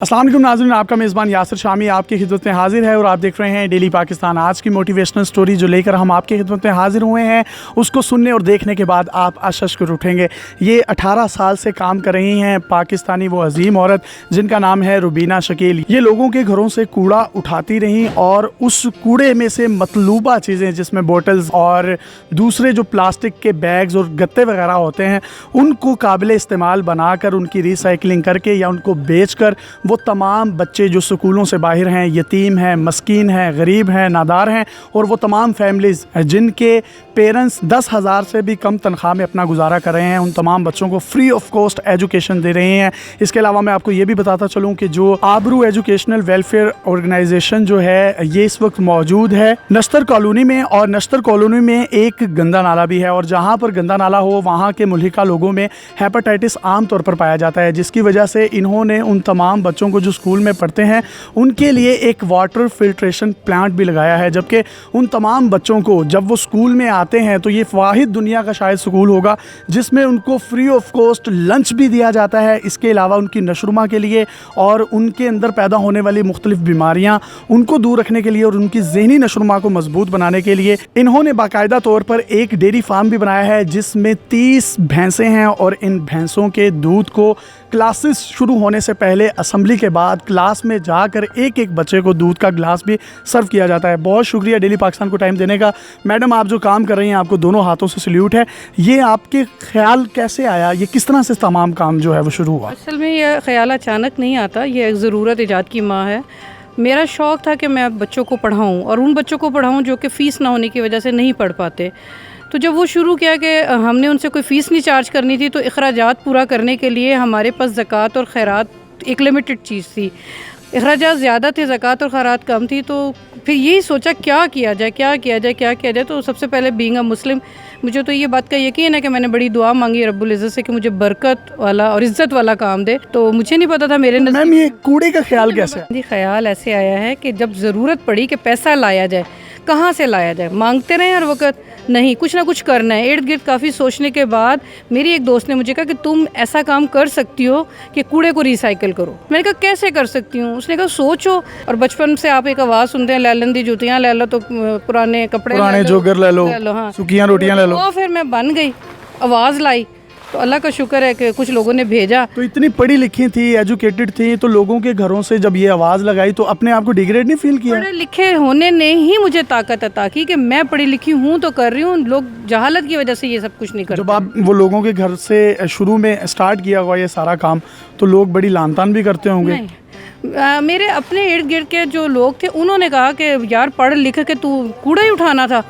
अस्सलाम वालेकुम नाज़रीन, आपका मेज़बान यासिर शामी आपकी खिदमत में हाजिर है और आप देख रहे हैं डेली पाकिस्तान। आज की मोटिवेशनल स्टोरी जो लेकर हम आपकी खिदमत में हाजिर हुए हैं, उसको सुनने और देखने के बाद आप अशशकर उठेंगे। ये 18 साल से काम कर रही हैं पाकिस्तानी वो अजीम औरत जिनका नाम है रुबीना शकील। ये लोगों के घरों से कूड़ा उठाती रहीं और उस कूड़े में से मतलूबा चीज़ें जिसमें बोटल्स और दूसरे जो प्लास्टिक के बैग्स और गत्ते वगैरह होते हैं उनको काबिल इस्तेमाल बनाकर उनकी रिसाइकलिंग करके या उनको बेच कर वो तमाम बच्चे जो स्कूलों से बाहर हैं, यतीम हैं, मस्कीन हैं, गरीब हैं, नादार हैं और वो तमाम फैमिलीज़ जिनके पेरेंट्स 10,000 से भी कम तनख्वाह में अपना गुजारा कर रहे हैं, उन तमाम बच्चों को फ्री ऑफ कॉस्ट एजुकेशन दे रहे हैं। इसके अलावा मैं आपको ये भी बताता चलूँ कि जो आबरू एजुकेशनल वेलफेयर ऑर्गेनाइजेशन जो है ये इस वक्त मौजूद है नश्तर कॉलोनी में, और नश्तर कॉलोनी में एक गंदा नाला भी है और जहाँ पर गंदा नाला हो वहाँ के मुल्हिका लोगों में हेपेटाइटिस आम तौर पर पाया जाता है, जिसकी वजह से इन्होंने उन तमाम बच्चों को जो स्कूल में पढ़ते हैं उनके लिए एक वाटर फिल्ट्रेशन प्लांट भी लगाया है। जबकि उन तमाम बच्चों को जब वो स्कूल में आते हैं तो ये वाहिद दुनिया का शायद स्कूल होगा जिसमें उनको फ्री ऑफ कॉस्ट लंच भी दिया जाता है। इसके अलावा उनकी नशरुमा के लिए और उनके अंदर पैदा होने वाली मुख्तलिफ बीमारियाँ उनको दूर रखने के लिए और उनकी ज़हनी नशरुमा को मजबूत बनाने के लिए इन्होंने बाकायदा तौर पर एक डेयरी फार्म भी बनाया है जिसमें 30 भैंसें हैं और इन भैंसों के दूध को क्लासेस शुरू होने से पहले असेंबली के बाद क्लास में जाकर एक एक बच्चे को दूध का गिलास भी सर्व किया जाता है। बहुत शुक्रिया डेली पाकिस्तान को टाइम देने का। मैडम, आप जो काम कर रही हैं आपको दोनों हाथों से सल्यूट है। ये आपके ख्याल कैसे आया, ये किस तरह से तमाम काम जो है वो शुरू हुआ? असल में यह ख्याल अचानक नहीं आता, ये एक ज़रूरत ईजाद की माँ है। मेरा शौक़ था कि मैं बच्चों को पढ़ाऊँ और उन बच्चों को पढ़ाऊँ जो कि फ़ीस ना होने की वजह से नहीं पढ़ पाते। तो जब वो शुरू किया कि हमने उनसे कोई फ़ीस नहीं चार्ज करनी थी, तो अखराजात पूरा करने के लिए हमारे पास ज़कात और खैरात एक लिमिटेड चीज़ थी। अखराजात ज़्यादा थे, ज़कात और खैरात कम थी। तो फिर यही सोचा क्या किया जाए। तो सबसे पहले बीइंग अ मुस्लिम मुझे तो ये बात का यकीन है कि मैंने बड़ी दुआ मांगी रब्बुल इज़्ज़त से कि मुझे बरकत वाला और इज़्ज़त वाला काम दे। तो मुझे नहीं पता था मेरे मैम ये कूड़े का ख्याल कैसे? जी, ख्याल ऐसे आया है कि जब ज़रूरत पड़ी कि पैसा लाया जाए, कहाँ से लाया जाए, मांगते रहे हर वक्त नहीं, कुछ ना कुछ करना है। इर्द गिर्द काफ़ी सोचने के बाद मेरी एक दोस्त ने मुझे कहा कि तुम ऐसा काम कर सकती हो कि कूड़े को रिसाइकिल करो। मैंने कहा कैसे कर सकती हूँ? उसने कहा सोचो। और बचपन से आप एक आवाज़ सुनते हैं, लैलन दी जूतियाँ ले लो, तो पुराने कपड़े, पुराने जोगर ले लो, हाँ, सूखियाँ रोटियाँ ले लो। तो फिर मैं बन गई, आवाज़ लाई। तो अल्लाह का शुक्र है कि कुछ लोगों ने भेजा। तो इतनी पढ़ी लिखी थी, एजुकेटेड थी, तो लोगों के घरों से जब ये आवाज़ लगाई तो अपने आप को डिग्रेड नहीं फील किया? पढ़े लिखे होने ने ही मुझे ताकत अता की कि मैं पढ़ी लिखी हूँ तो कर रही हूँ। लोग जहालत की वजह से ये सब कुछ नहीं करते। जब आप वो लोगों के घर से शुरू में स्टार्ट किया हुआ ये सारा काम तो लोग बड़ी लानतान भी करते होंगे? मेरे अपने इर्द गिर्द के जो लोग थे उन्होंने कहा कि यार पढ़ लिख के तू कूड़ा ही उठाना था।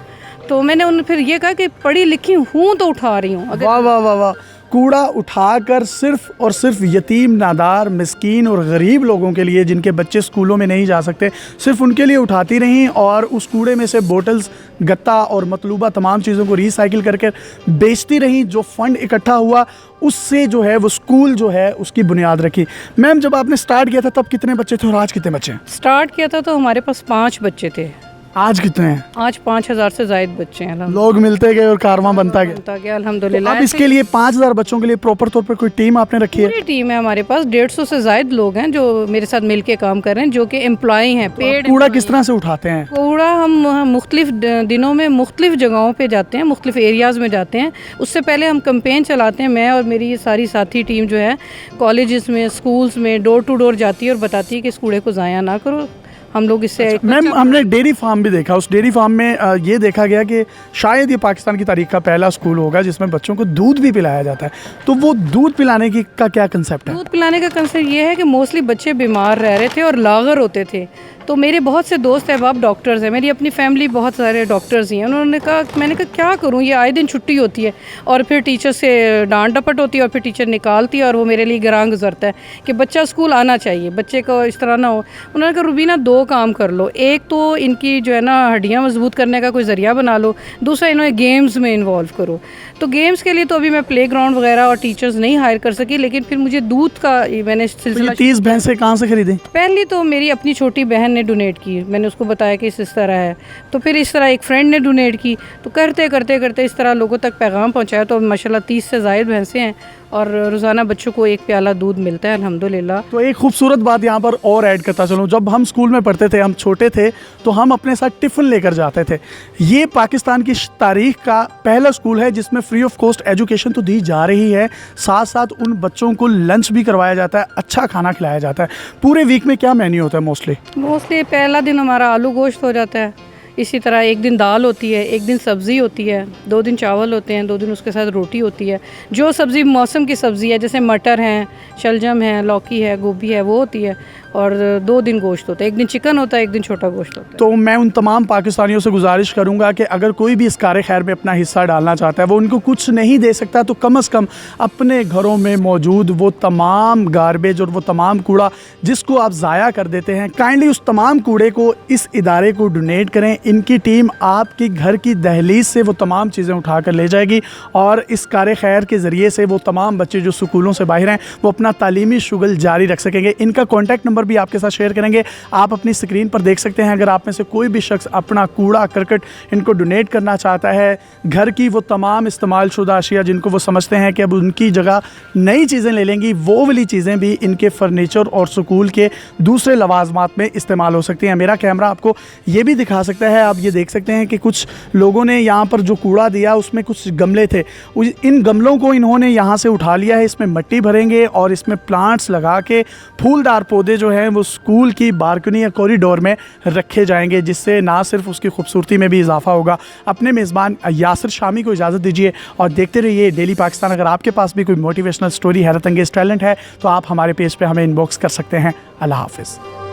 तो मैंने उन्हें फिर ये कहा कि पढ़ी लिखी हूँ तो उठा रही हूँ। वाह वाह वाह वाह। कूड़ा उठाकर सिर्फ और सिर्फ यतीम, नादार, मिस्कीन और गरीब लोगों के लिए जिनके बच्चे स्कूलों में नहीं जा सकते, सिर्फ उनके लिए उठाती रहीं और उस कूड़े में से बोटल्स, गत्ता और मतलूबा तमाम चीज़ों को रिसाइकिल करके बेचती रहीं। जो फ़ंड इकट्ठा हुआ उससे जो है वो स्कूल जो है उसकी बुनियाद रखी। मैम, जब आपने स्टार्ट किया था तब कितने बच्चे थे और आज कितने बच्चे हैं? स्टार्ट किया था तो हमारे पास 5 बच्चे थे। आज कितने हैं? आज 5,000 से ज़ायद बच्चे हैं। लोग मिलते गए और कारवां बनता गया अल्हम्दुलिल्लाह। अब इसके लिए 5,000 बच्चों के लिए प्रॉपर तौर पर कोई टीम आपने रखी है? पूरी टीम है हमारे पास। 150 से ज़ायद लोग हैं जो मेरे साथ मिलके काम कर रहे हैं, जो कि एम्प्लॉय हैं। पेड़ कूड़ा किस तरह से उठाते हैं? कूड़ा हम मुख्तलिफ दिनों में मुख्तलिफ जगहों पे जाते हैं, मुख्तलिफ एरियाज़ में जाते हैं। उससे पहले हम कैंपेन चलाते हैं। मैं और मेरी सारी साथी टीम जो है कॉलेजेस में, स्कूल्स में डोर टू डोर जाती है और बताती है कि इस कूड़े को ज़ाया ना करो। हम लोग इससे मैम, हमने डेयरी फार्म भी देखा। उस डेयरी फार्म में ये देखा गया कि शायद ये पाकिस्तान की तारीख का पहला स्कूल होगा जिसमें बच्चों को दूध भी पिलाया जाता है। तो वो दूध पिलाने की का क्या कंसेप्ट है? दूध पिलाने का कंसेप्ट ये है कि मोस्टली बच्चे बीमार रह रहे थे और लागर होते थे। तो मेरे बहुत से दोस्त अहबाब डॉक्टर्स हैं, मेरी अपनी फैमिली बहुत सारे डॉक्टर्स ही हैं। उन्होंने कहा, मैंने कहा क्या करूं, ये आए दिन छुट्टी होती है और फिर टीचर से डांट डपट होती है और फिर टीचर निकालती है और वो मेरे लिए गरां गुजरता है कि बच्चा स्कूल आना चाहिए, बच्चे को इस तरह ना हो। उन्होंने कहा रुबीना 2 काम कर लो, एक तो इनकी जो है ना हड्डियाँ मजबूत करने का कोई ज़रिया बना लो, दूसरा इन्हें गेम्स में इन्वॉल्व करो। तो गेम्स के लिए तो अभी मैं प्ले ग्राउंड वगैरह और टीचर्स नहीं हायर कर सकी, लेकिन फिर मुझे दूध का मैंने सिलसिला। 30 भैंसें कहाँ से खरीदें? पहली तो मेरी अपनी छोटी बहन ने डोनेट की, मैंने उसको बताया कि इस तरह है, तो फिर इस तरह एक फ्रेंड ने डोनेट की, तो करते करते करते इस तरह लोगों तक पैगाम पहुंचाया। तो माशाल्लाह 30 से ज़ायद भैंसें हैं और रोज़ाना बच्चों को 1 प्याला दूध मिलता है अल्हम्दुलिल्लाह। तो एक खूबसूरत बात यहाँ पर और ऐड करता चलूँ, जब हम स्कूल में पढ़ते थे, हम छोटे थे, तो हम अपने साथ टिफ़िन लेकर जाते थे। ये पाकिस्तान की तारीख का पहला स्कूल है जिसमें फ्री ऑफ कॉस्ट एजुकेशन तो दी जा रही है, साथ साथ उन बच्चों को लंच भी करवाया जाता है, अच्छा खाना खिलाया जाता है। पूरे वीक में क्या मेन्यू होता है मोस्टली पहला दिन हमारा आलू गोश्त हो जाता है, इसी तरह एक दिन दाल होती है, एक दिन सब्ज़ी होती है, 2 दिन चावल होते हैं, 2 दिन उसके साथ रोटी होती है। जो सब्ज़ी मौसम की सब्ज़ी है, जैसे मटर हैं, शलजम है, लौकी है, गोभी है, वो होती है। और 2 दिन गोश्त होता है, एक दिन चिकन होता है, एक दिन छोटा गोश्त होता है। तो मैं उन तमाम पाकिस्तानियों से गुजारिश करूंगा कि अगर कोई भी इस कार खैर में अपना हिस्सा डालना चाहता है, वो उनको कुछ नहीं दे सकता, तो कम से कम अपने घरों में मौजूद वो तमाम गार्बेज और वो तमाम कूड़ा जिसको आप ज़ाया कर देते हैं, काइंडली उस तमाम कूड़े को इस इदारे को डोनेट करें। इनकी टीम आपके घर की दहलीज से वो तमाम चीज़ें उठा कर ले जाएगी और इस कार खैर के ज़रिए से वो तमाम बच्चे जो स्कूलों से बाहर हैं वो अपना तालीमी शुगल जारी रख सकेंगे। इनका कॉन्टैक्ट नंबर भी आपके साथ शेयर करेंगे, आप अपनी स्क्रीन पर देख सकते हैं। अगर आप में से कोई भी शख्स अपना कूड़ा करकट इनको डोनेट करना चाहता है, घर की वो तमाम इस्तेमाल शुदा अशिया जिनको वो समझते हैं कि अब उनकी जगह नई चीज़ें ले लेंगी, वो वाली चीज़ें भी इनके फर्नीचर और स्कूल के दूसरे लवाजमात में इस्तेमाल हो सकती हैं। मेरा कैमरा आपको ये भी दिखा सकता है, आप ये देख सकते हैं कि कुछ लोगों ने यहाँ पर जो कूड़ा दिया उसमें कुछ गमले थे, इन गमलों को इन्होंने यहाँ से उठा लिया है, इसमें मिट्टी भरेंगे और इसमें प्लांट्स लगा के फूलदार पौधे जो हैं वो स्कूल की बालकनी या कॉरिडोर में रखे जाएंगे, जिससे ना सिर्फ उसकी खूबसूरती में भी इजाफा होगा। अपने मेज़बान यासिर शामी को इजाज़त दीजिए और देखते रहिए डेली पाकिस्तान। अगर आपके पास भी कोई मोटिवेशनल स्टोरी, हैरत अंगेज़ टैलेंट है तो आप हमारे पेज पे हमें इनबॉक्स कर सकते हैं। अल्लाह हाफ़िज़।